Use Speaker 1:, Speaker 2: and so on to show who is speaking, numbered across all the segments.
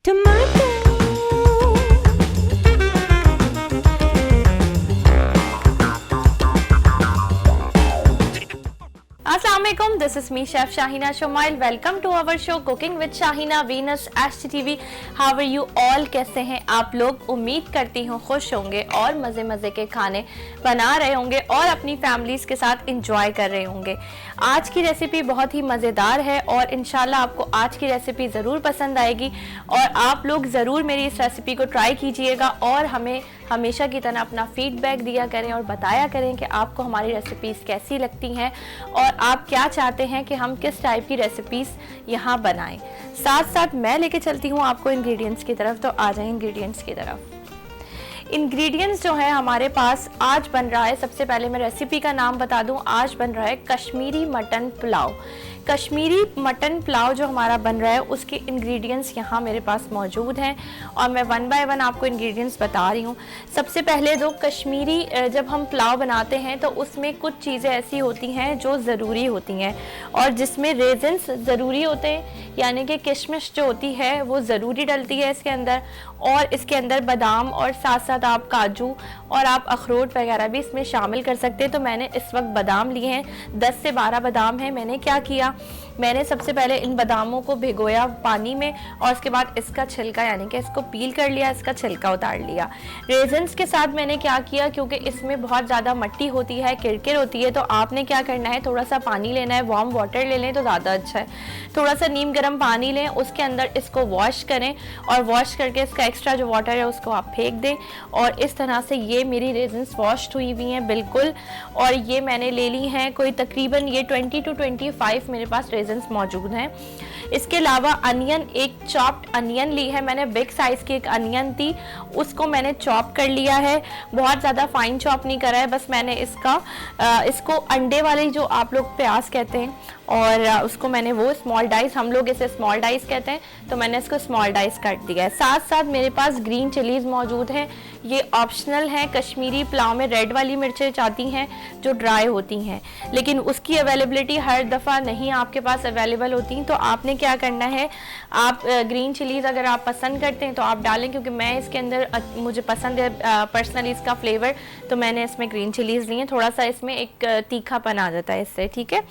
Speaker 1: Tomato. Assalamualaikum, this is me Chef Shahina Shumail. Welcome to our show Cooking with Shahina Venus HTTV. How are you all? कैसे हैं आप लोग? उम्मीद करती हूँ खुश होंगे और मज़े मज़े के खाने बना रहे होंगे और अपनी फैमिलीज़ के साथ इंजॉय कर रहे होंगे। आज की रेसिपी बहुत ही मज़ेदार है और इंशाल्लाह आपको आज की रेसिपी ज़रूर पसंद आएगी और आप लोग ज़रूर मेरी इस रेसिपी को ट्राई कीजिएगा और हमें हमेशा की तरह अपना फीडबैक दिया करें और बताया करें कि आपको हमारी रेसिपीज़ कैसी लगती हैं और आप क्या चाहते हैं कि हम किस टाइप की रेसिपीज़ यहाँ बनाएं। साथ साथ मैं लेके चलती हूँ आपको इंग्रेडिएंट्स की तरफ, तो आ जाएं इंग्रेडिएंट्स की तरफ। इंग्रेडिएंट्स जो है हमारे पास आज बन रहा है, सबसे पहले मैं रेसिपी का नाम बता दूं, आज बन रहा है कश्मीरी मटन पुलाव। कश्मीरी मटन पुलाव जो हमारा बन रहा है उसके इंग्रेडिएंट्स यहाँ मेरे पास मौजूद हैं और मैं वन बाय वन आपको इंग्रेडिएंट्स बता रही हूँ। सबसे पहले जो कश्मीरी जब हम पुलाव बनाते हैं तो उसमें कुछ चीज़ें ऐसी होती हैं जो ज़रूरी होती हैं और जिसमें रेज़न्स ज़रूरी होते हैं, यानी कि किशमिश जो होती है वो ज़रूरी डलती है इसके अंदर, और इसके अंदर बादाम और साथ साथ आप काजू और आप अखरोट वगैरह भी इसमें शामिल कर सकते हैं। तो मैंने इस वक्त बादाम लिए हैं, 10 से 12 बादाम हैं। मैंने क्या किया, मैंने सबसे पहले इन बादामों को भिगोया पानी में और उसके बाद इसका छिलका यानी कि इसको पील कर लिया, इसका छिलका उतार लिया। रेजन्स के साथ मैंने क्या किया, क्योंकि इसमें बहुत ज़्यादा मट्टी होती है, किरकिर होती है, तो आपने क्या करना है, थोड़ा सा पानी लेना है, वार्म वाटर ले लें तो ज़्यादा अच्छा है। थोड़ा सा नीम गर्म पानी लें, उसके अंदर इसको वॉश करें और वॉश करके इसका एक्स्ट्रा जो वाटर है उसको आप फेंक दें और इस तरह से ये मेरी रेजन्स वॉश्ड हुई हुई हैं बिल्कुल। और ये मैंने ले ली हैं कोई तकरीबन ये 20 to 25 मेरे पास रेजन्स मौजूद हैं। इसके अलावा अनियन, एक चॉप्ड अनियन ली है मैंने, बिग साइज़ की एक अनियन थी, उसको मैंने चॉप कर लिया है, बहुत ज़्यादा फाइन चॉप नहीं करा है, बस मैंने इसको अंडे वाले जो आप लोग प्याज कहते हैं और उसको मैंने वो स्मॉल डाइस, हम लोग इसे स्मॉल डाइस कहते हैं, तो मैंने इसको स्मॉल डाइस काट दिया है। साथ साथ मेरे पास ग्रीन चिलीज़ मौजूद हैं, ये ऑप्शनल हैं। कश्मीरी पुलाव में रेड वाली मिर्चें जाती हैं जो ड्राई होती हैं, लेकिन उसकी अवेलेबिलिटी हर दफ़ा नहीं आपके पास अवेलेबल होती, तो आपने क्या करना है, आप ग्रीन चिलीज़ अगर आप पसंद करते हैं तो आप डालें, क्योंकि मैं इसके अंदर मुझे पसंद है पर्सनली इसका फ्लेवर, तो मैंने इसमें ग्रीन चिलीज़ ली हैं, थोड़ा सा इसमें एक तीखापन आ जाता है इससे, ठीक है।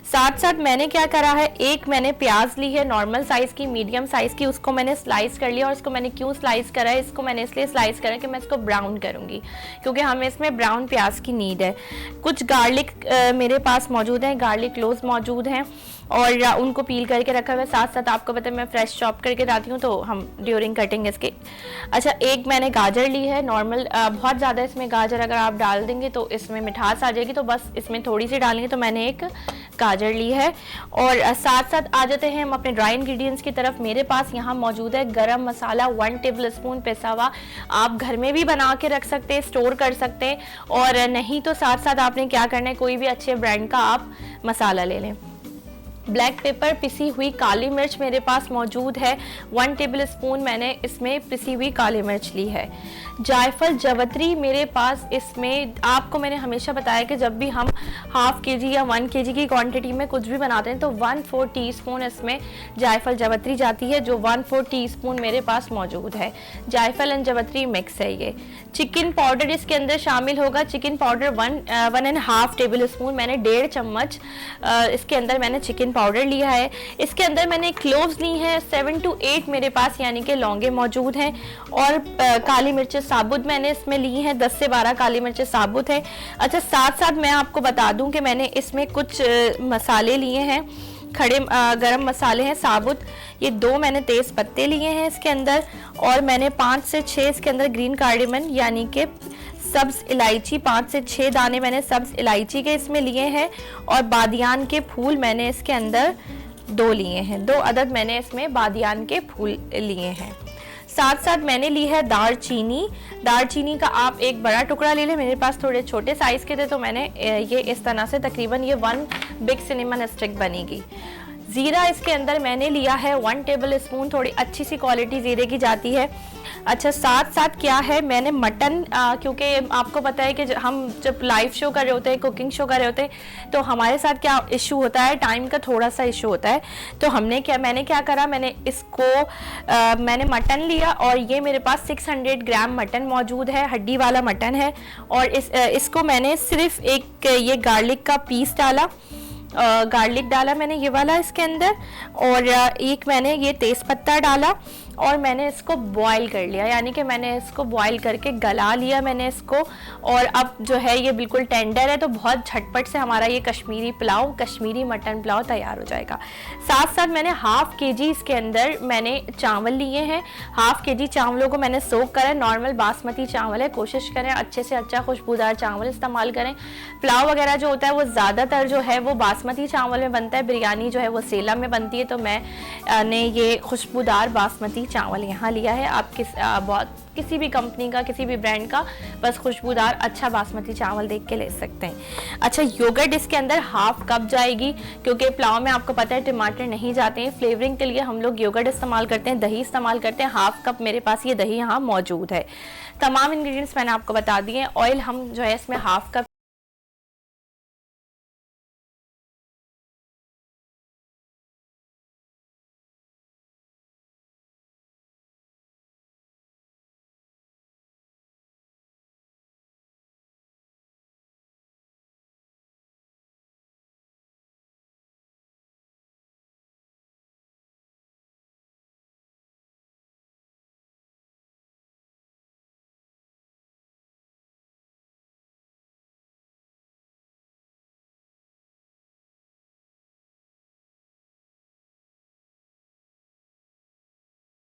Speaker 1: साथ साथ मैंने क्या करा है, एक मैंने प्याज ली है नॉर्मल साइज़ की, मीडियम साइज़ की, उसको मैंने स्लाइस कर लिया। और इसको मैंने क्यों स्लाइस करा है, इसको मैंने इसलिए स्लाइस करा है कि मैं इसको ब्राउन करूँगी, क्योंकि हमें इसमें ब्राउन प्याज की नीड है। कुछ गार्लिक मेरे पास मौजूद हैं, गार्लिक क्लोव्स मौजूद हैं और उनको पील करके रखा हुआ है। साथ साथ आपको पता है मैं फ्रेश चॉप करके लाती हूँ, तो हम ड्यूरिंग कटिंग इसके। अच्छा, एक मैंने गाजर ली है नॉर्मल, बहुत ज़्यादा इसमें गाजर अगर आप डाल देंगे तो इसमें मिठास आ जाएगी, तो बस इसमें थोड़ी सी डालेंगे, तो मैंने एक गाजर ली है। और साथ साथ आ जाते हैं हम अपने ड्राई इंग्रेडिएंट्स की तरफ। मेरे पास यहाँ मौजूद है गरम मसाला 1 टेबल स्पून पिसा हुआ, आप घर में भी बना के रख सकते हैं, स्टोर कर सकते हैं, और नहीं तो साथ साथ आपने क्या करना है, कोई भी अच्छे ब्रांड का आप मसाला ले लें। ब्लैक पेपर, पिसी हुई काली मिर्च मेरे पास मौजूद है 1 टेबल स्पून, मैंने इसमें पिसी हुई काली मिर्च ली है। जायफल जवतरी मेरे पास, इसमें आपको मैंने हमेशा बताया कि जब भी हम ½ kg या 1 kg की क्वांटिटी में कुछ भी बनाते हैं तो 1/4 टीस्पून इसमें जायफल जवतरी जाती है, जो 1/4 टीस्पून मेरे पास मौजूद है। जायफल एंड जवतरी मिक्स है ये। चिकन पाउडर इसके अंदर शामिल होगा, चिकन पाउडर 1.5 टेबल स्पून, मैंने 1.5 चम्मच इसके अंदर मैंने चिकन पाउडर लिया है। इसके अंदर मैंने क्लोव्स ली हैं 7 to 8 मेरे पास, यानी कि लौंगे मौजूद हैं, और काली मिर्चें साबुत मैंने इसमें ली हैं, 10 से 12 काली मिर्चें साबुत हैं। अच्छा, साथ साथ मैं आपको बता दूं कि मैंने इसमें कुछ मसाले लिए हैं, खड़े गरम मसाले हैं साबुत, ये 2 मैंने तेज़ पत्ते लिए हैं इसके अंदर, और मैंने 5 से 6 इसके अंदर ग्रीन कार्डेमन यानी कि सब्ज़ इलायची, 5 से 6 दाने मैंने सब्ज़ इलायची के इसमें लिए हैं, और बादियान के फूल मैंने इसके अंदर 2 लिए हैं, 2 अदद मैंने इसमें बादियान के फूल लिए हैं। साथ साथ मैंने ली है दालचीनी, दालचीनी का आप एक बड़ा टुकड़ा ले लें, मेरे पास थोड़े छोटे साइज़ के थे तो मैंने ये इस तरह से तकरीबन ये 1 बिग सिनेमन स्टिक बनेगी। ज़ीरा इसके अंदर मैंने लिया है 1 टेबल स्पून, थोड़ी अच्छी सी क्वालिटी ज़ीरे की जाती है। अच्छा, साथ साथ क्या है, मैंने मटन, क्योंकि आपको पता है कि हम जब लाइव शो कर रहे होते हैं, कुकिंग शो कर रहे होते हैं, तो हमारे साथ क्या इशू होता है, टाइम का थोड़ा सा इशू होता है। तो मैंने क्या करा, मैंने इसको मैंने मटन लिया और ये मेरे पास 600 ग्राम मटन मौजूद है, हड्डी वाला मटन है। और इसको मैंने सिर्फ एक ये गार्लिक का पीस डाला, गार्लिक डाला मैंने ये वाला इसके अंदर, और एक मैंने ये तेज़पत्ता डाला और मैंने इसको बॉईल कर लिया, यानी कि मैंने इसको बॉईल करके गला लिया मैंने इसको। और अब जो है ये बिल्कुल टेंडर है, तो बहुत झटपट से हमारा ये कश्मीरी पुलाव, कश्मीरी मटन पुलाव तैयार हो जाएगा। साथ साथ मैंने हाफ केजी इसके अंदर मैंने चावल लिए हैं। हाफ केजी चावलों को मैंने सोक करा, नॉर्मल बासमती चावल है, कोशिश करें अच्छे से अच्छा खुशबूदार चावल इस्तेमाल करें। पुलाव वगैरह जो होता है वो ज़्यादातर जो है वो बासमती चावल में बनता है, बिरयानी जो है वो सेलम में बनती है, तो मैंने ये खुशबूदार बासमती चावल यहाँ लिया है। आप किसी भी कंपनी का, किसी भी ब्रांड का, बस खुशबूदार अच्छा बासमती चावल देख के ले सकते हैं। अच्छा, योगर्ट इसके अंदर हाफ कप जाएगी, क्योंकि पुलाव में आपको पता है टमाटर नहीं जाते हैं। फ्लेवरिंग के लिए हम लोग योगर्ट इस्तेमाल करते हैं, दही इस्तेमाल करते हैं। हाफ कप मेरे पास ये दही यहाँ मौजूद है। तमाम इंग्रेडिएंट्स मैंने आपको बता दिए। ऑयल हम जो है इसमें हाफ कप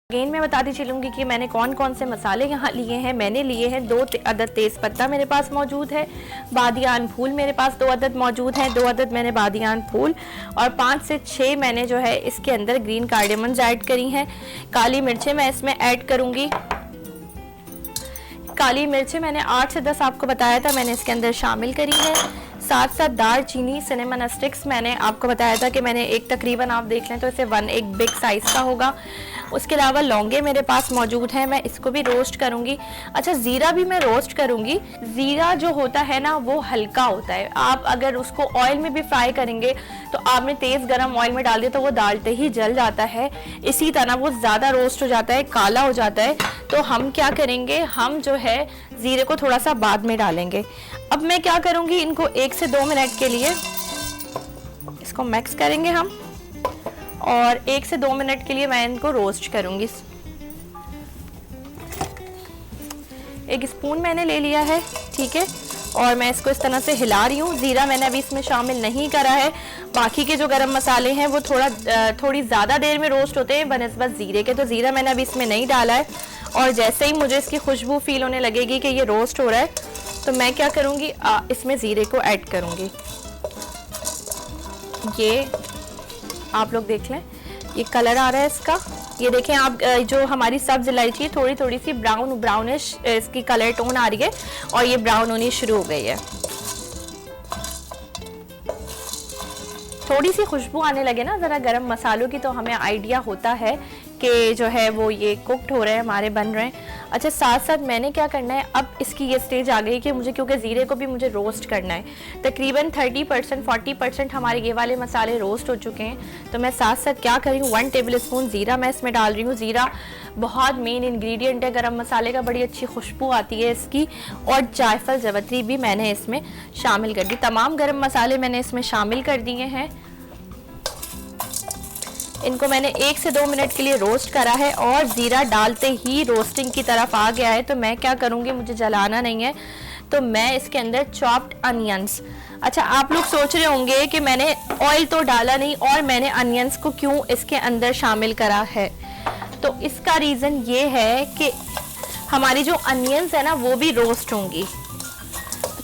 Speaker 1: अगेन मैं बताती चलूँगी कि मैंने कौन कौन से मसाले यहाँ लिए हैं। मैंने लिए हैं 2 अदद तेज़पत्ता मेरे पास मौजूद है, बादियान फूल मेरे पास 2 अदद मौजूद हैं, 2 अदद मैंने बादियान फूल, और 5 से 6 मैंने जो है इसके अंदर ग्रीन कार्डेमम्स ऐड करी हैं। काली मिर्चें मैं इसमें ऐड करूँगी। काली मिर्चें मैंने 8 से 10 आपको बताया था, मैंने इसके अंदर शामिल करी है। साथ साथ दालचीनी, सिनेमन स्टिक्स मैंने आपको बताया था कि मैंने एक तकरीबन आप देख लें तो इसे 1 एक बिग साइज़ का होगा। उसके अलावा लौंगे मेरे पास मौजूद हैं, मैं इसको भी रोस्ट करूंगी। अच्छा, ज़ीरा भी मैं रोस्ट करूंगी। ज़ीरा जो होता है ना वो हल्का होता है, आप अगर उसको ऑयल में भी फ्राई करेंगे तो आपने तेज़ गरम ऑयल में डाल दिया तो वो डालते ही जल जाता है, इसी तरह वो ज़्यादा रोस्ट हो जाता है, काला हो जाता है। तो हम क्या करेंगे, हम जो है ज़ीरे को थोड़ा सा बाद में डालेंगे। अब मैं क्या करूँगी, इनको 1 से 2 मिनट के लिए इसको मिक्स करेंगे हम, और 1 से 2 मिनट के लिए मैं इनको रोस्ट करूंगी। 1 स्पून मैंने ले लिया है, ठीक है, और मैं इसको इस तरह से हिला रही हूँ। ज़ीरा मैंने अभी इसमें शामिल नहीं करा है, बाकी के जो गरम मसाले हैं वो थोड़ी ज़्यादा देर में रोस्ट होते हैं बनिस्बत ज़ीरे के, तो ज़ीरा मैंने अभी इसमें नहीं डाला है। और जैसे ही मुझे इसकी खुशबू फील होने लगेगी कि ये रोस्ट हो रहा है, तो मैं क्या करूँगी, इसमें ज़ीरे को ऐड करूँगी। ये आप लोग देख लें, ये कलर आ रहा है इसका, ये देखें आप, जो हमारी सब्ज़ इलायची है थोड़ी थोड़ी सी ब्राउनिश इसकी कलर टोन आ रही है, और ये ब्राउन होनी शुरू हो गई है। थोड़ी सी खुशबू आने लगे ना ज़रा गरम मसालों की, तो हमें आइडिया होता है कि जो है वो ये कुक्ड हो रहे हैं, हमारे बन रहे हैं। अच्छा, साथ साथ मैंने क्या करना है, अब इसकी ये स्टेज आ गई कि मुझे, क्योंकि ज़ीरे को भी मुझे रोस्ट करना है, तकरीबन 30% 40% हमारे ये वाले मसाले रोस्ट हो चुके हैं। तो मैं साथ साथ क्या करी हूँ, 1 टेबल स्पून ज़ीरा मैं इसमें डाल रही हूँ। ज़ीरा बहुत मेन इंग्रेडिएंट है गरम मसाले का, बड़ी अच्छी खुशबू आती है इसकी। और जायफल जवत्री भी मैंने इसमें शामिल कर दी, तमाम गरम मसाले मैंने इसमें शामिल कर दिए हैं। इनको मैंने 1 से 2 मिनट के लिए रोस्ट करा है, और ज़ीरा डालते ही रोस्टिंग की तरफ आ गया है। तो मैं क्या करूँगी, मुझे जलाना नहीं है, तो मैं इसके अंदर चॉप्ड अनियंस। अच्छा, आप लोग सोच रहे होंगे कि मैंने ऑयल तो डाला नहीं और मैंने अनियंस को क्यों इसके अंदर शामिल करा है, तो इसका रीज़न ये है कि हमारी जो अनियंस है ना वो भी रोस्ट होंगी,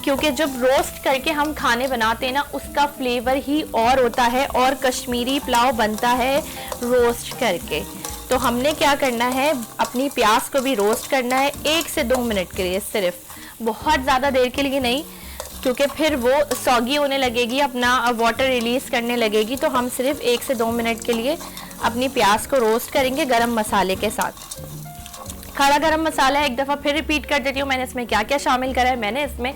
Speaker 1: क्योंकि जब रोस्ट करके हम खाने बनाते हैं ना उसका फ्लेवर ही और होता है, और कश्मीरी पुलाव बनता है रोस्ट करके। तो हमने क्या करना है, अपनी प्याज को भी रोस्ट करना है 1 से 2 मिनट के लिए, सिर्फ बहुत ज़्यादा देर के लिए नहीं, क्योंकि फिर वो सॉगी होने लगेगी, अपना वाटर रिलीज़ करने लगेगी। तो हम सिर्फ 1 से 2 मिनट के लिए अपनी प्याज को रोस्ट करेंगे गरम मसाले के साथ। खड़ा गरम मसाला है, एक दफ़ा फिर रिपीट कर देती हूँ मैंने इसमें क्या क्या शामिल करा है। मैंने इसमें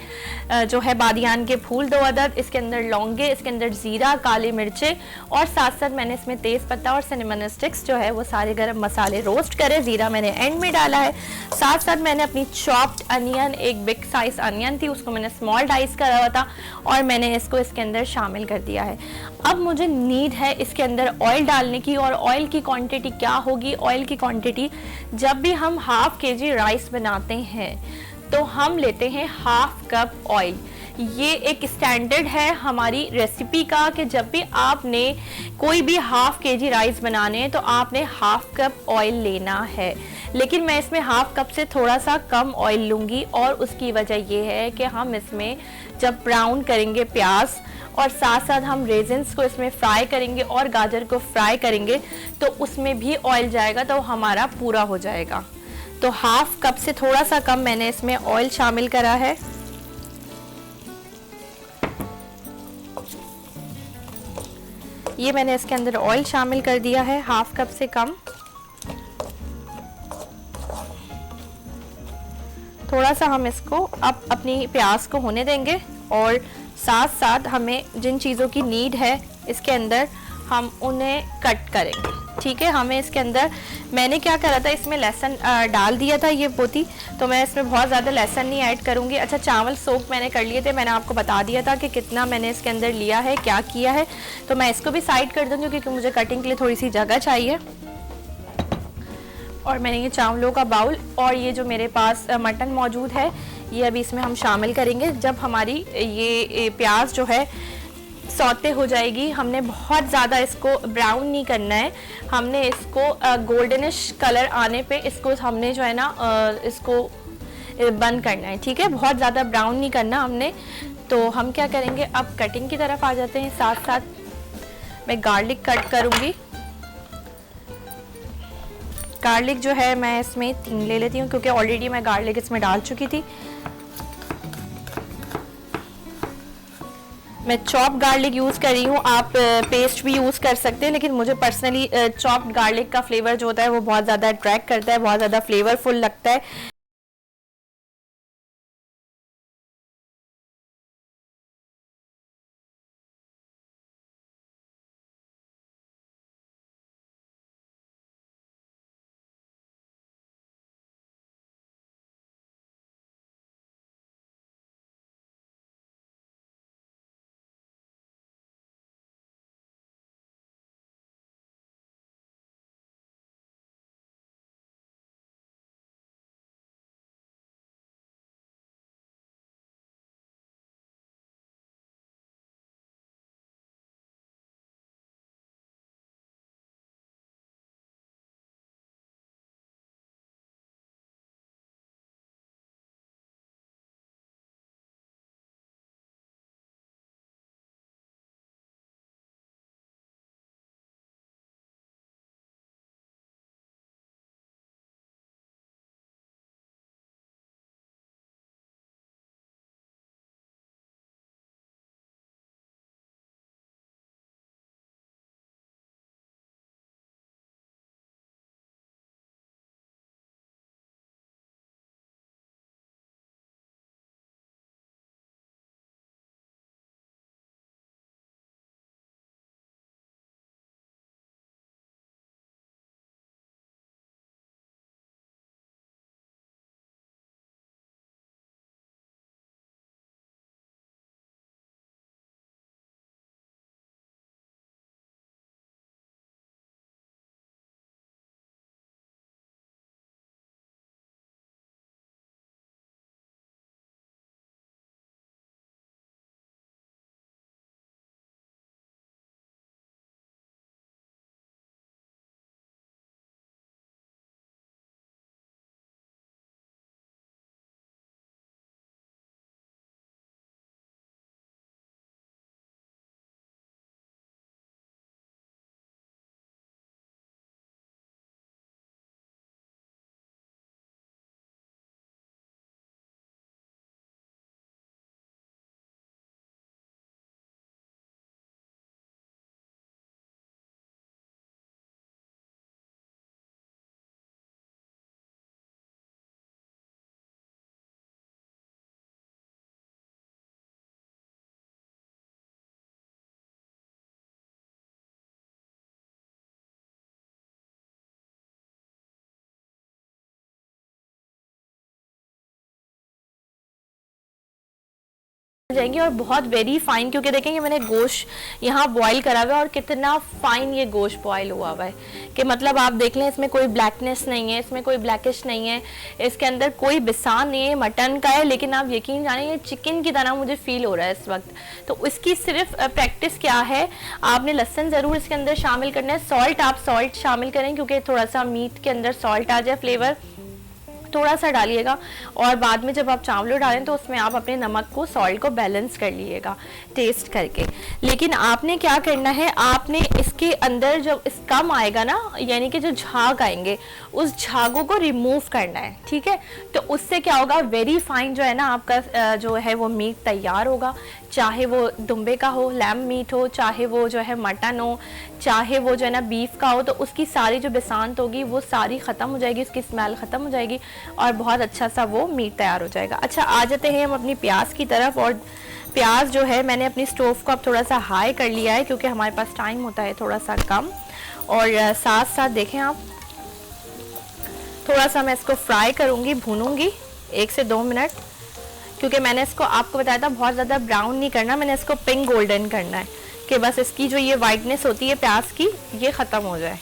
Speaker 1: जो है बादियान के फूल 2 अदद, इसके अंदर लौंगे, इसके अंदर ज़ीरा, काली मिर्चें और साथ साथ मैंने इसमें तेज़ पत्ता और सिनेमन स्टिक्स जो है वो सारे गरम मसाले रोस्ट करे। ज़ीरा मैंने एंड में डाला है। साथ साथ मैंने अपनी चॉप्ड अनियन, एक बिग साइज अनियन थी, उसको मैंने स्मॉल डाइस करा हुआ था और मैंने इसको इसके अंदर शामिल कर दिया है। अब मुझे नीड है इसके अंदर ऑयल डालने की, और ऑयल की क्वांटिटी क्या होगी? ऑयल की क्वांटिटी, जब भी हम हाफ केजी राइस बनाते हैं तो हम लेते हैं हाफ कप ऑयल। ये एक स्टैंडर्ड है हमारी रेसिपी का कि जब भी आपने कोई भी हाफ केजी राइस बनाने हैं तो आपने हाफ कप ऑयल लेना है। लेकिन मैं इसमें हाफ कप से थोड़ा सा कम ऑयल लूँगी, और उसकी वजह ये है कि हम इसमें जब ब्राउन करेंगे प्याज और साथ साथ हम रेजिन्स को इसमें फ्राई करेंगे और गाजर को फ्राई करेंगे तो उसमें भी ऑयल जाएगा, तो हमारा पूरा हो जाएगा। तो हाफ कप से थोड़ा सा कम मैंने इसमें ऑयल शामिल करा है। ये मैंने इसके अंदर ऑयल शामिल कर दिया है हाफ कप से कम। थोड़ा सा हम इसको अब अपनी प्याज को होने देंगे, और साथ साथ हमें जिन चीज़ों की नीड है इसके अंदर हम उन्हें कट करेंगे। ठीक है, हमें इसके अंदर, मैंने क्या करा था इसमें लहसुन डाल दिया था ये पोती, तो मैं इसमें बहुत ज़्यादा लहसुन नहीं ऐड करूँगी। अच्छा, चावल सोक मैंने कर लिए थे, मैंने आपको बता दिया था कि कितना मैंने इसके अंदर लिया है, क्या किया है। तो मैं इसको भी साइड कर दूँगी क्योंकि मुझे कटिंग के लिए थोड़ी सी जगह चाहिए। और मैंने ये चावलों का बाउल और ये जो मेरे पास मटन मौजूद है ये अभी इसमें हम शामिल करेंगे। जब हमारी ये प्याज जो है सौते हो जाएगी, हमने बहुत ज़्यादा इसको ब्राउन नहीं करना है, हमने इसको गोल्डनिश कलर आने पे इसको हमने जो है ना इसको बंद करना है। ठीक है, बहुत ज़्यादा ब्राउन नहीं करना हमने। तो हम क्या करेंगे, अब कटिंग की तरफ आ जाते हैं। साथ साथ मैं गार्लिक कट करूँगी। गार्लिक जो है मैं इसमें 3 ले लेती हूँ क्योंकि ऑलरेडी मैं गार्लिक इसमें डाल चुकी थी। मैं चॉप गार्लिक यूज़ कर रही हूँ, आप पेस्ट भी यूज़ कर सकते हैं, लेकिन मुझे पर्सनली चॉप्ड गार्लिक का फ्लेवर जो होता है वो बहुत ज़्यादा अट्रैक्ट करता है, बहुत ज़्यादा फ्लेवरफुल लगता है। जाएंगी और बहुत वेरी फाइन, क्योंकि देखेंगे मैंने गोश्त यहाँ बॉईल करा हुआ है और कितना फाइन ये गोश्त बॉईल हुआ हुआ है कि मतलब आप देख लें इसमें कोई ब्लैकनेस नहीं है, इसमें कोई ब्लैकिश नहीं है, इसके अंदर कोई बिसान नहीं है, मटन का है, लेकिन आप यकीन जाने ये चिकन की तरह मुझे फील हो रहा है इस वक्त। तो इसकी सिर्फ प्रैक्टिस क्या है, आपने लहसुन ज़रूर इसके अंदर शामिल करना है, सॉल्ट आप सॉल्ट शामिल करें क्योंकि थोड़ा सा मीट के अंदर सॉल्ट आ जाए, फ्लेवर थोड़ा सा डालिएगा, और बाद में जब आप चावल डालें तो उसमें आप अपने नमक को, सॉल्ट को बैलेंस कर लीजिएगा टेस्ट करके। लेकिन आपने क्या करना है, आपने इसके अंदर जब इस कम आएगा ना, यानी कि जो झाग आएंगे उस झागों को रिमूव करना है, ठीक है। तो उससे क्या होगा, वेरी फाइन जो है ना आपका जो है वो मीट तैयार होगा, चाहे वो दुम्बे का हो, लैम्ब मीट हो, चाहे वो जो है मटन हो, चाहे वो जो है ना बीफ का हो, तो उसकी सारी जो बेसांत होगी वो सारी ख़त्म हो जाएगी, उसकी स्मेल ख़त्म हो जाएगी और बहुत अच्छा सा वो मीट तैयार हो जाएगा। अच्छा, आ जाते हैं हम अपनी प्याज की तरफ। और प्याज जो है मैंने अपनी स्टोव को अब थोड़ा सा हाई कर लिया है क्योंकि हमारे पास टाइम होता है थोड़ा सा कम। और साथ साथ देखें आप, थोड़ा सा मैं इसको फ्राई करूँगी, भूनूंगी 1 से 2 मिनट, क्योंकि मैंने इसको आपको बताया था बहुत ज़्यादा ब्राउन नहीं करना, मैंने इसको पिंक गोल्डन करना है कि बस इसकी जो ये वाइटनेस होती है प्याज की ये ख़त्म हो जाए।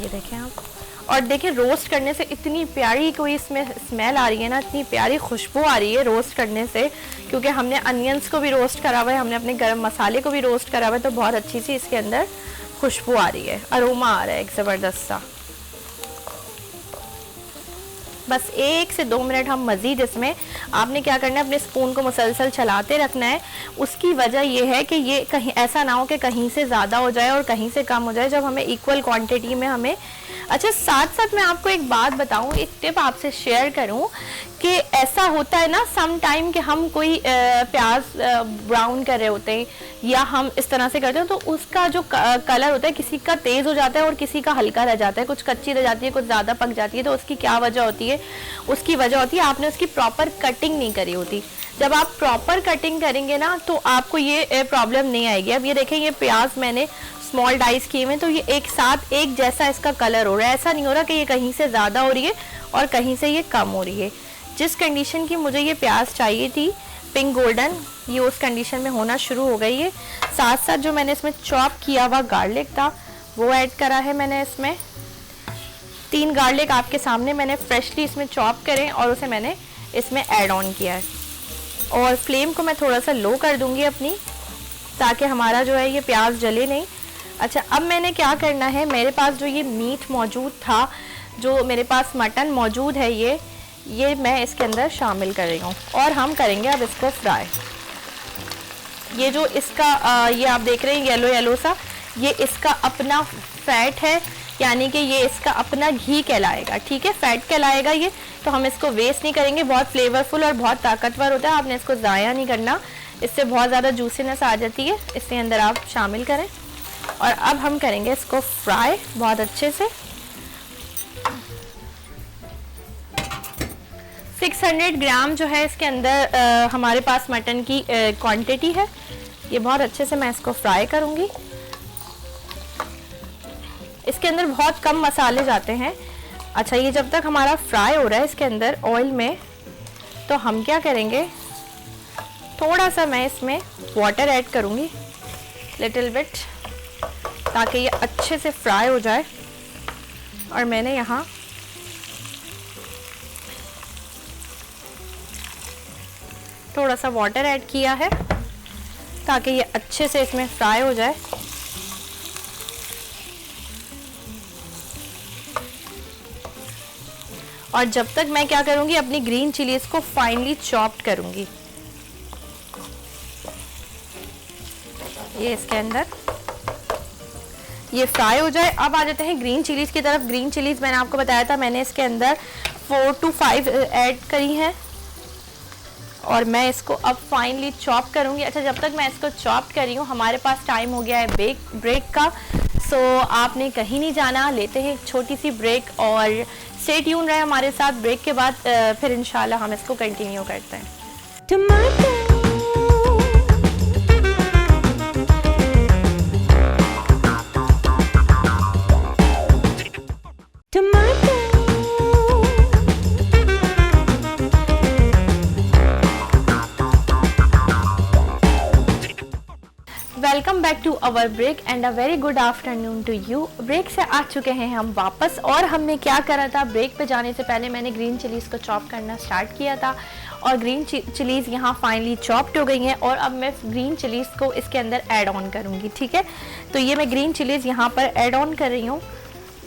Speaker 1: ये देखें आप, और देखिए रोस्ट करने से इतनी प्यारी कोई इसमें स्मेल आ रही है ना, इतनी प्यारी खुशबू आ रही है रोस्ट करने से, क्योंकि हमने अनियंस को भी रोस्ट करा हुआ है, हमने अपने गरम मसाले को भी रोस्ट करा हुआ है, तो बहुत अच्छी सी इसके अंदर खुशबू आ रही है, अरोमा आ रहा है एक ज़बरदस्त सा। बस 1 से 2 मिनट हम मज़ीद इसमें, आपने क्या करना है, अपने स्पून को मुसलसल चलाते रखना है। उसकी वजह यह है कि ये कहीं ऐसा ना हो कि कहीं से ज़्यादा हो जाए और कहीं से कम हो जाए, जब हमें इक्वल क्वांटिटी में हमें। अच्छा, साथ साथ मैं आपको एक बात बताऊं, एक टिप आपसे शेयर करूं कि ऐसा होता है ना सम टाइम कि हम कोई प्याज ब्राउन कर रहे होते हैं या हम इस तरह से करते हैं, तो उसका जो कलर होता है किसी का तेज़ हो जाता है और किसी का हल्का रह जाता है, कुछ कच्ची रह जाती है, कुछ ज़्यादा पक जाती है। तो उसकी क्या वजह होती है, उसकी वजह होती है आपने उसकी प्रॉपर कटिंग नहीं करी होती। जब आप प्रॉपर कटिंग करेंगे ना तो आपको ये प्रॉब्लम नहीं आएगी। अब ये देखें, ये प्याज मैंने स्मॉल डाइस किए हुए, तो ये एक साथ एक जैसा इसका कलर हो रहा है, ऐसा नहीं हो रहा कि ये कहीं से ज़्यादा हो रही है और कहीं से ये कम हो रही है। जिस कंडीशन की मुझे ये प्याज चाहिए थी पिंक गोल्डन, ये उस कंडीशन में होना शुरू हो गई है। साथ साथ जो मैंने इसमें चॉप किया हुआ गार्लिक था वो ऐड करा है मैंने इसमें। 3 गार्लिक आपके सामने मैंने फ्रेशली इसमें चॉप करें और उसे मैंने इसमें ऐड ऑन किया है। और फ्लेम को मैं थोड़ा सा लो कर दूंगी अपनी, ताकि हमारा जो है ये प्याज जले नहीं। अच्छा, अब मैंने क्या करना है, मेरे पास जो ये मीट मौजूद था, जो मेरे पास मटन मौजूद है, ये मैं इसके अंदर शामिल कर रही हूँ और हम करेंगे अब इसको फ्राई। ये जो इसका ये आप देख रहे हैं येलो येलो सा, ये इसका अपना फैट है, यानी कि ये इसका अपना घी कहलाएगा, ठीक है, फैट कहलाएगा ये। तो हम इसको वेस्ट नहीं करेंगे, बहुत फ्लेवरफुल और बहुत ताकतवर होता है, आपने इसको ज़ाया नहीं करना, इससे बहुत ज़्यादा जूसीनेस आ जाती है, इसके अंदर आप शामिल करें। और अब हम करेंगे इसको फ्राई बहुत अच्छे से। 600 ग्राम जो है इसके अंदर हमारे पास मटन की क्वांटिटी है। ये बहुत अच्छे से मैं इसको फ्राई करूंगी। इसके अंदर बहुत कम मसाले जाते हैं। अच्छा, ये जब तक हमारा फ्राई हो रहा है इसके अंदर ऑयल में, तो हम क्या करेंगे, थोड़ा सा मैं इसमें वाटर ऐड करूंगी, लिटिल बिट, ताकि ये अच्छे से फ्राई हो जाए। और मैंने यहाँ थोड़ा सा वाटर ऐड किया है ताकि ये अच्छे से इसमें फ्राई हो जाए। और जब तक मैं क्या करूंगी, अपनी ग्रीन चिलीज को फाइनली चॉप्ड करूंगी। ये इसके अंदर ये फ्राई हो जाए। अब आ जाते हैं ग्रीन चिलीज की तरफ। ग्रीन चिलीज मैंने आपको बताया था, मैंने इसके अंदर 4 to 5 ऐड करी हैं और मैं इसको अब फाइनली चॉप करूंगी। अच्छा, जब तक मैं इसको चॉप कर रही हूँ, हमारे पास टाइम हो गया है ब्रेक का। सो आपने कहीं नहीं जाना, लेते हैं एक छोटी सी ब्रेक और स्टे ट्यून रहे हमारे साथ। ब्रेक के बाद फिर इंशाल्लाह हम इसको कंटिन्यू करते हैं। Welcome back to our break and a very good afternoon to you. Break से आ चुके हैं हम वापस और हमने क्या करा था, ब्रेक पे जाने से पहले मैंने ग्रीन चिलीज़ को चॉप करना स्टार्ट किया था और ग्रीन चिलीज़ यहाँ फाइनली चॉप्ड हो गई हैं और अब मैं ग्रीन चिलीज़ को इसके अंदर ऐड ऑन करूँगी। ठीक है, तो ये मैं ग्रीन चिलीज़ यहाँ पर ऐड ऑन कर रही हूँ।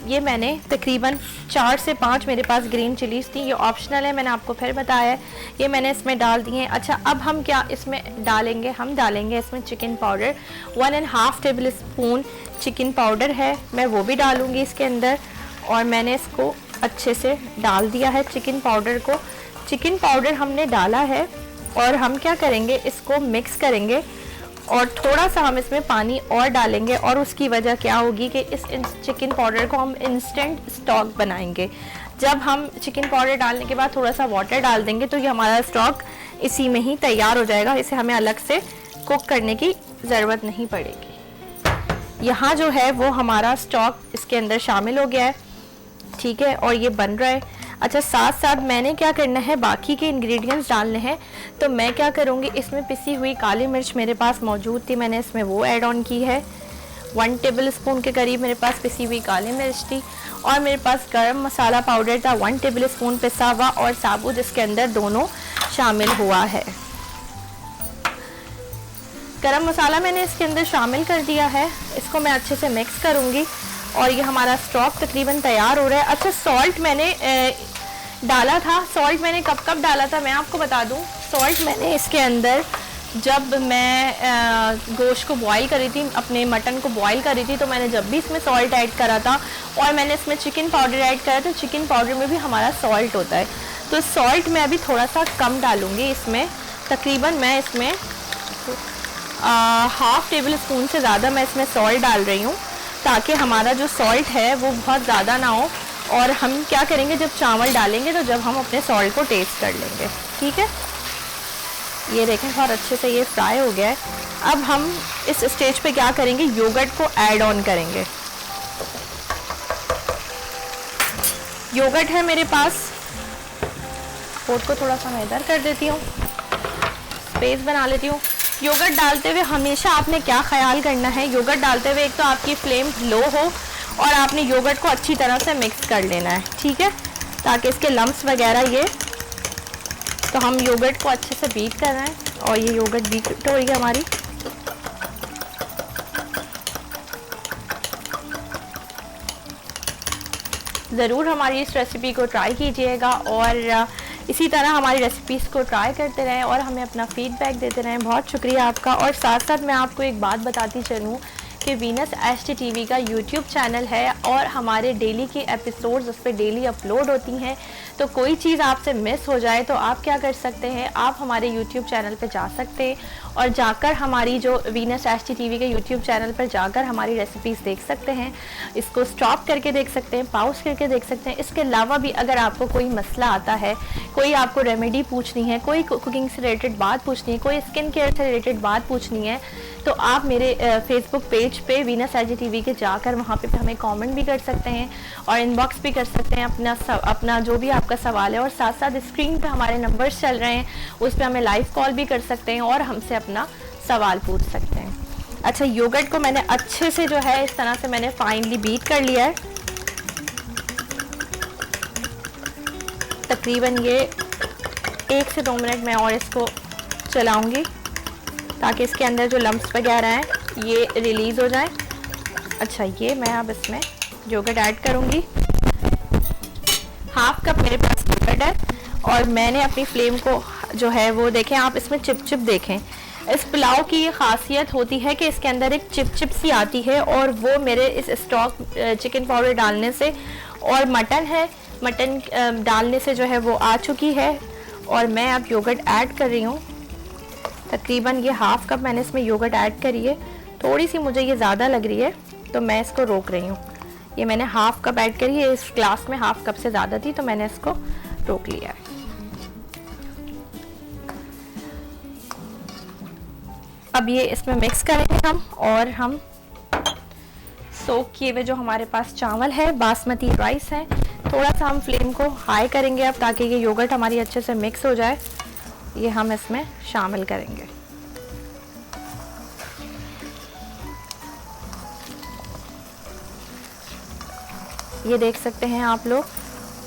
Speaker 1: ये मैंने तकरीबन 4 से 5 मेरे पास ग्रीन चिलीज़ थी, ये ऑप्शनल है, मैंने आपको फिर बताया है। ये मैंने इसमें डाल दिए हैं। अच्छा, अब हम क्या इसमें डालेंगे, हम डालेंगे इसमें chicken powder. 1.5 table spoon chicken powder है, मैं वो भी डालूँगी इसके अंदर और मैंने इसको अच्छे से डाल दिया है चिकन पाउडर को। चिकन पाउडर हमने डाला है और हम क्या करेंगे, इसको मिक्स करेंगे और थोड़ा सा हम इसमें पानी और डालेंगे और उसकी वजह क्या होगी कि इस चिकन पाउडर को हम इंस्टेंट स्टॉक बनाएंगे। जब हम चिकन पाउडर डालने के बाद थोड़ा सा वाटर डाल देंगे तो ये हमारा स्टॉक इसी में ही तैयार हो जाएगा, इसे हमें अलग से कुक करने की ज़रूरत नहीं पड़ेगी। यहाँ जो है वो हमारा स्टॉक इसके अंदर शामिल हो गया है। ठीक है, और ये बन रहा है। अच्छा, साथ साथ मैंने क्या करना है, बाकी के इंग्रेडिएंट्स डालने हैं। तो मैं क्या करूँगी, इसमें पिसी हुई काली मिर्च मेरे पास मौजूद थी, मैंने इसमें वो ऐड ऑन की है। 1 टेबल स्पून के करीब मेरे पास पिसी हुई काली मिर्च थी और मेरे पास गरम मसाला पाउडर था 1 टेबल स्पून पिसा हुआ और साबुत, इसके अंदर दोनों शामिल हुआ है। गरम मसाला मैंने इसके अंदर शामिल कर दिया है, इसको मैं अच्छे से मिक्स करूँगी और ये हमारा स्टॉक तकरीबन तैयार हो रहा है। अच्छा, सॉल्ट मैंने डाला था, सॉल्ट मैंने कब कब डाला था मैं आपको बता दूं। सॉल्ट मैंने इसके अंदर जब मैं गोश्त को बॉईल करी थी, अपने मटन को बॉईल करी थी, तो मैंने जब भी इसमें सॉल्ट ऐड करा था और मैंने इसमें चिकन पाउडर ऐड करा था, चिकन पाउडर में भी हमारा सॉल्ट होता है। तो सॉल्ट मैं अभी थोड़ा सा कम डालूँगी इसमें, तकरीबन मैं इसमें 1/2 टेबल स्पून से ज़्यादा मैं इसमें सॉल्ट डाल रही हूँ ताकि हमारा जो सॉल्ट है वो बहुत ज़्यादा ना हो। और हम क्या करेंगे, जब चावल डालेंगे तो जब हम अपने सॉल्ट को टेस्ट कर लेंगे। ठीक है, ये देखें बहुत अच्छे से ये फ्राई हो गया है। अब हम इस स्टेज पे क्या करेंगे, योगर्ट को ऐड ऑन करेंगे। योगर्ट है मेरे पास, पोट को थोड़ा सा मैं इधर कर देती हूँ, स्पेस बना लेती हूँ। योगर्ट डालते हुए हमेशा आपने क्या ख्याल करना है, योगर्ट डालते हुए एक तो आपकी फ्लेम लो हो और आपने योगर्ट को अच्छी तरह से मिक्स कर लेना है। ठीक है, ताकि इसके लम्स वगैरह ये, तो हम योगर्ट को अच्छे से बीट कर रहे हैं और ये योगर्ट बीट हो रही है हमारी। ज़रूर हमारी इस रेसिपी को ट्राई कीजिएगा और इसी तरह हमारी रेसिपीज़ को ट्राई करते रहें और हमें अपना फीडबैक देते रहें। बहुत शुक्रिया आपका। और साथ साथ मैं आपको एक बात बताती चलूँ कि वीनस HT TV का यूट्यूब चैनल है और हमारे डेली के एपिसोड्स उस पर डेली अपलोड होती हैं। तो कोई चीज़ आपसे मिस हो जाए तो आप क्या कर सकते हैं, आप हमारे यूट्यूब चैनल पर जा सकते हैं और जाकर हमारी जो वीनस HT TV के यूट्यूब चैनल पर जाकर हमारी रेसिपीज़ देख सकते हैं। इसको स्टॉप करके देख सकते हैं, पॉज करके देख सकते हैं। इसके अलावा भी अगर आपको कोई मसला आता है, कोई आपको रेमेडी पूछनी है, कोई कुकिंग से रिलेटेड बात पूछनी है, कोई स्किन केयर से रिलेटेड बात पूछनी है, तो आप मेरे फेसबुक पेज पे वीनस HT TV के जाकर वहाँ पे हमें कमेंट भी कर सकते हैं और इनबॉक्स भी कर सकते हैं अपना जो भी आपका सवाल है। और साथ साथ स्क्रीन पे हमारे नंबर्स चल रहे हैं, उस पर हमें लाइव कॉल भी कर सकते हैं और हमसे अपना सवाल पूछ सकते हैं। अच्छा, योगर्ट को मैंने अच्छे से जो है इस तरह से मैंने फाइनली बीट कर लिया है। तकरीबन ये 1 से 2 मिनट मैं और इसको चलाऊंगी ताकि इसके अंदर जो लम्प्स वगैरह हैं ये रिलीज़ हो जाए। अच्छा, ये मैं अब इसमें योगर्ट ऐड करूँगी। 1/2 कप मेरे पास योगर्ट है और मैंने अपनी फ्लेम को जो है वो देखें, आप इसमें चिप देखें। इस पुलाव की ये खासियत होती है कि इसके अंदर एक चिप सी आती है और वो मेरे इस स्टॉक चिकन पाउडर डालने से और मटन है, मटन डालने से जो है वो आ चुकी है। और मैं अब योगर्ट ऐड कर रही हूँ। तकरीबन ये 1/2 कप मैंने इसमें योगर्ट ऐड करी है। थोड़ी सी मुझे ये ज़्यादा लग रही है तो मैं इसको रोक रही हूँ। ये मैंने 1/2 कप ऐड करी है, इस ग्लास में 1/2 कप से ज़्यादा थी तो मैंने इसको रोक लिया है। अब ये इसमें मिक्स करेंगे हम और हम सोक किए हुए जो हमारे पास चावल है, बासमती राइस है, थोड़ा सा हम फ्लेम को हाई करेंगे अब ताकि ये योगर्ट हमारी अच्छे से मिक्स हो जाए। ये हम इसमें शामिल करेंगे। ये देख सकते हैं आप लोग,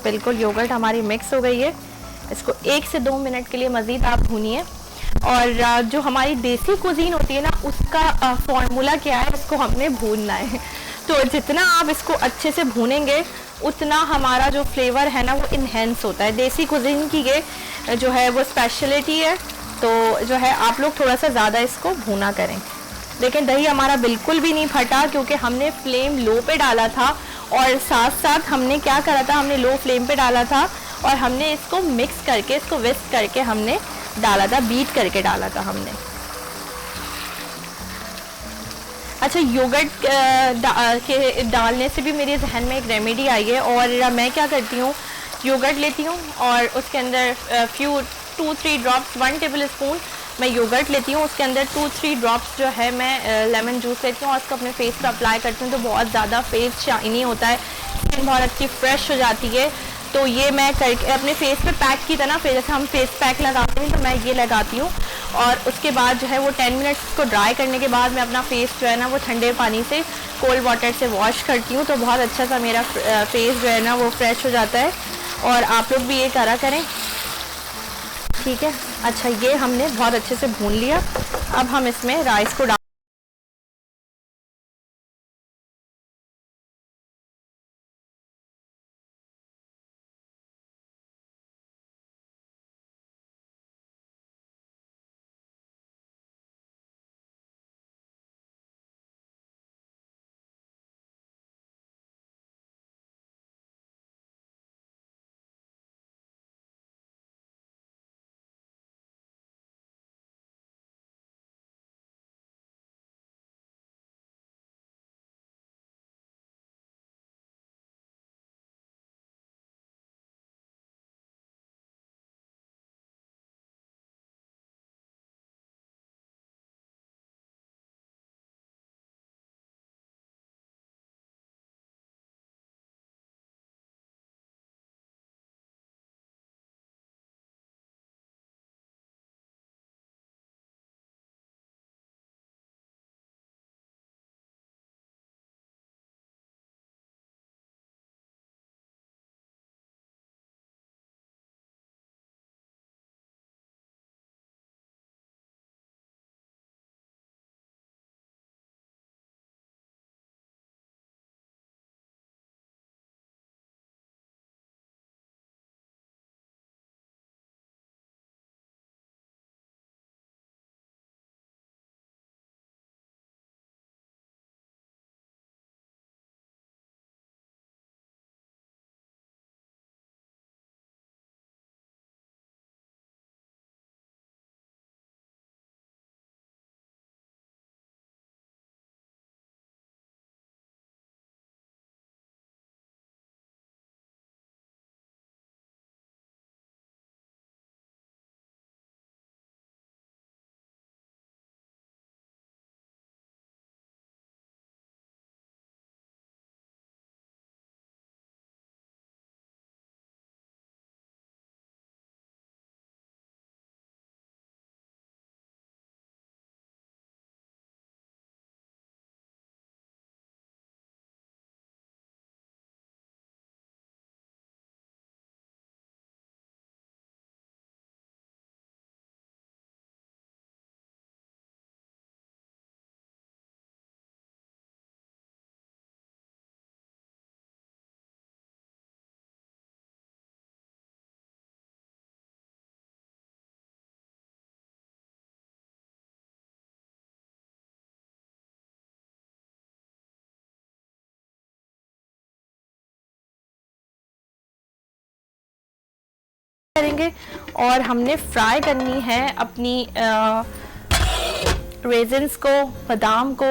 Speaker 1: बिल्कुल योगर्ट हमारी मिक्स हो गई है। इसको 1 से 2 मिनट के लिए मज़ीद आप भूनिए। और जो हमारी देसी कुजीन होती है ना, उसका फॉर्मूला क्या है, इसको हमने भूनना है। तो जितना आप इसको अच्छे से भूनेंगे उतना हमारा जो फ्लेवर है ना वो इन्हेंस होता है। देसी कुजीन की ये जो है वो स्पेशलिटी है। तो जो है आप लोग थोड़ा सा ज़्यादा इसको भूना करें। लेकिन दही हमारा बिल्कुल भी नहीं फटा, क्योंकि हमने फ्लेम लो पे डाला था और साथ साथ हमने क्या करा था, हमने लो फ्लेम पे डाला था और हमने इसको मिक्स करके, इसको विस्क करके हमने डाला था, बीट करके डाला था हमने। अच्छा, योगर्ट के डालने से भी मेरे जहन में एक रेमेडी आई है। और मैं क्या करती हूँ, योगर्ट लेती हूँ और उसके अंदर फ्यू 2-3 ड्रॉप्स, 1 टेबल स्पून मैं योगर्ट लेती हूँ, उसके अंदर 2-3 ड्रॉप्स जो है मैं लेमन जूस लेती हूँ और उसको अपने फेस पर अप्लाई करती हूँ। तो बहुत ज़्यादा फेस शाइनी होता है, स्किन बहुत अच्छी फ्रेश हो जाती है। तो ये मैं करके अपने फेस पे पैक की तरह, फिर जैसे हम फेस पैक लगाते हैं तो मैं ये लगाती हूँ। और उसके बाद जो है वो 10 मिनट्स को ड्राई करने के बाद मैं अपना फेस जो है ना वो ठंडे पानी से, कोल्ड वाटर से वॉश करती हूँ। तो बहुत अच्छा सा मेरा फेस जो है ना वो फ्रेश हो जाता है। और आप लोग भी ये करा करें, ठीक है। अच्छा, ये हमने बहुत अच्छे से भून लिया। अब हम इसमें राइस को डाल करेंगे। और हमने फ्राई करनी है अपनी रेजिन्स को, बादाम को।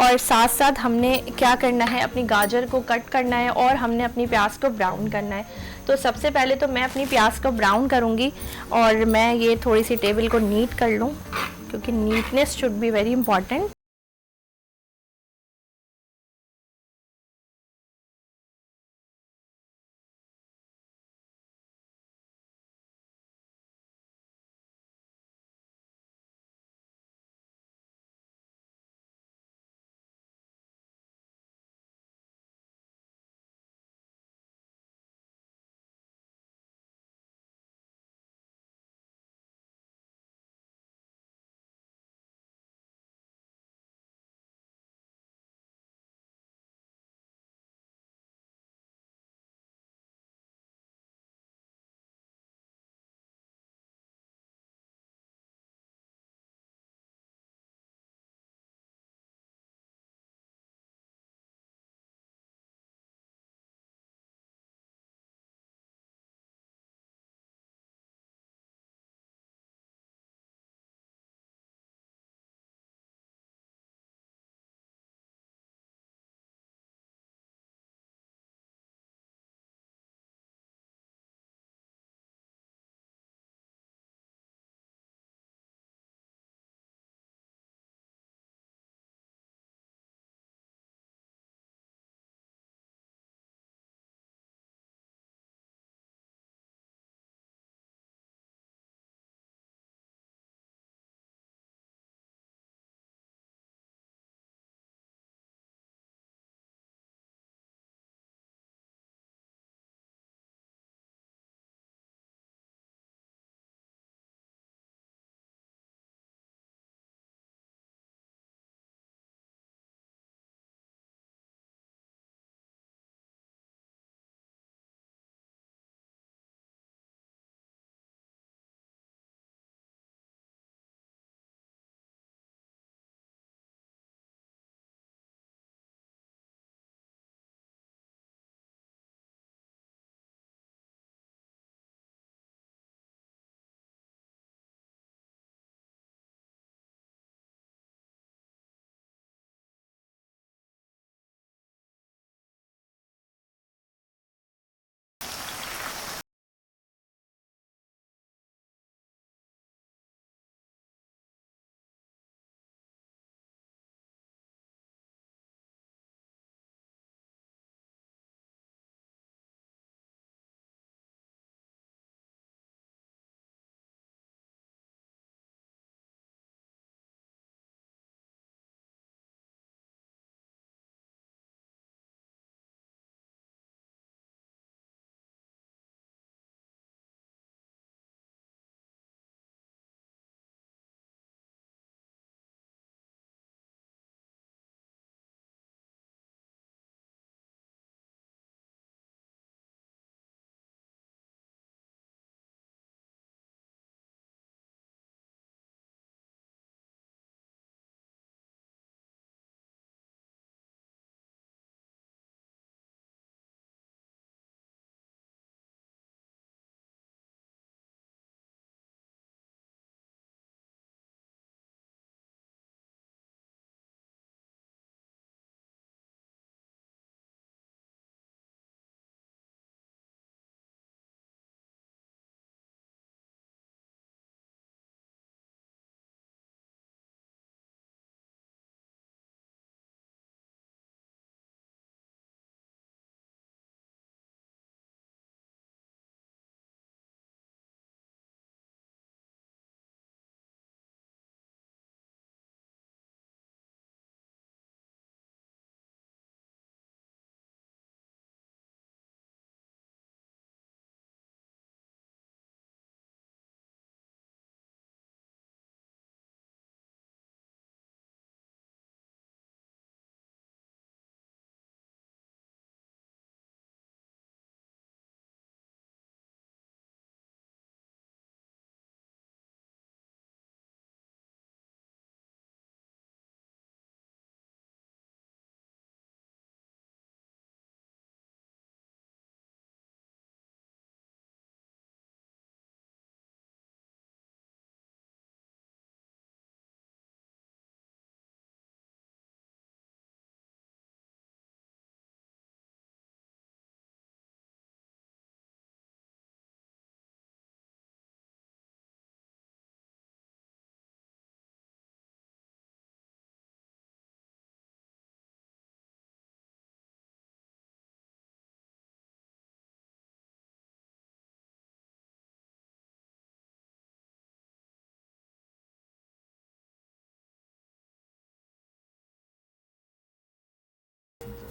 Speaker 1: और साथ साथ हमने क्या करना है, अपनी गाजर को कट करना है और हमने अपनी प्याज को ब्राउन करना है। तो सबसे पहले तो मैं अपनी प्याज को ब्राउन करूँगी और मैं ये थोड़ी सी टेबल को नीट कर लूँ, क्योंकि neatness should be very important.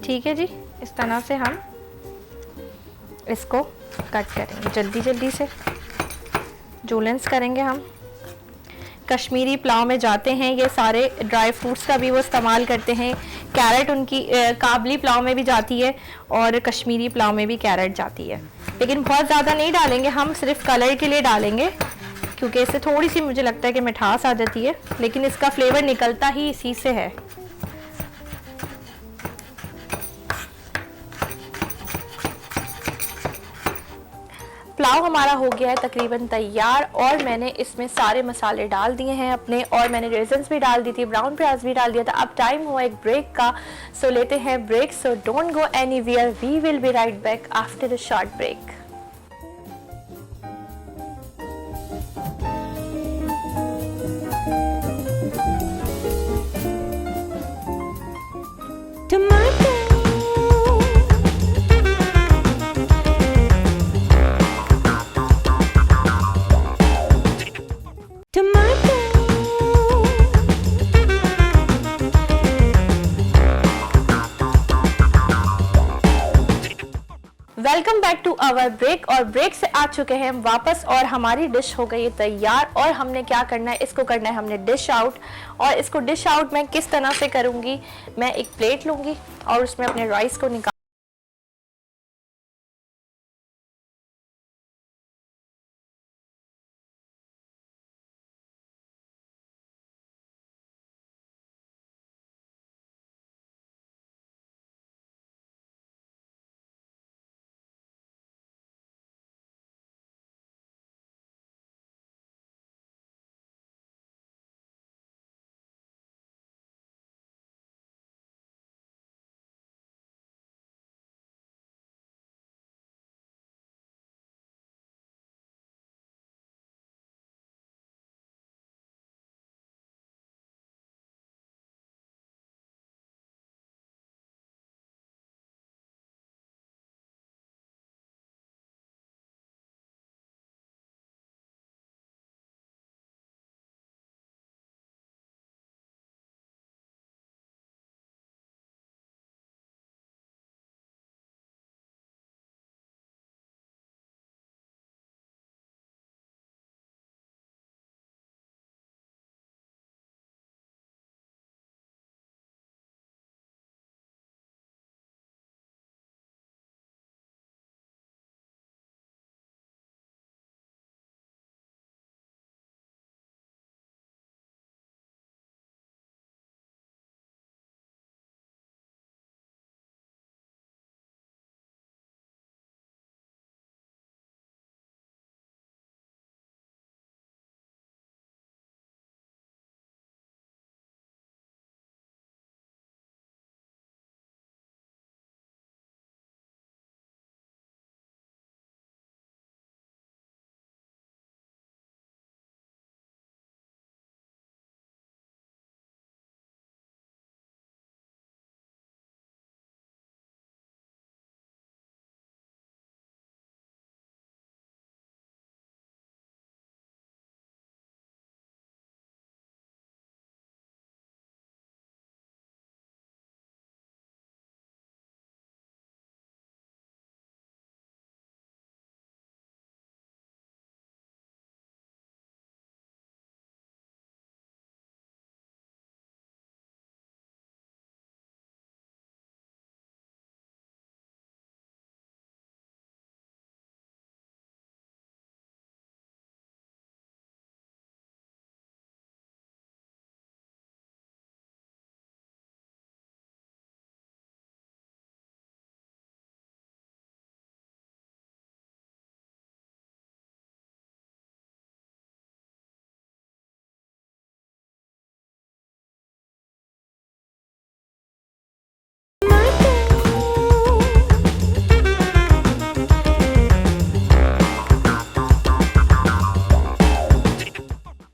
Speaker 1: ठीक है जी, इस तरह से हम इसको कट करेंगे जल्दी जल्दी से। जूलेंस करेंगे हम। कश्मीरी पुलाव में जाते हैं ये सारे ड्राई फ्रूट्स का भी वो इस्तेमाल करते हैं। कैरेट उनकी काबली पुलाव में भी जाती है और कश्मीरी पुलाव में भी कैरेट जाती है, लेकिन बहुत ज़्यादा नहीं डालेंगे हम, सिर्फ कलर के लिए डालेंगे, क्योंकि इससे थोड़ी सी मुझे लगता है कि मिठास आ जाती है, लेकिन इसका फ्लेवर निकलता ही इसी से है। पुलाव हमारा हो गया है तकरीबन तैयार और मैंने इसमें सारे मसाले डाल दिए हैं अपने, और मैंने रेज़न्स भी डाल दी थी, ब्राउन प्याज भी डाल दिया था। अब टाइम हुआ एक ब्रेक का, सो लेते हैं break. So don't go anywhere, we will be right back after the short break. Welcome back to our break. और ब्रेक से आ चुके हैं हम वापस और हमारी डिश हो गई है तैयार। और हमने क्या करना है, इसको करना है हमने डिश आउट। और इसको डिश आउट मैं किस तरह से करूंगी, मैं एक प्लेट लूंगी और उसमें अपने राइस को निकाल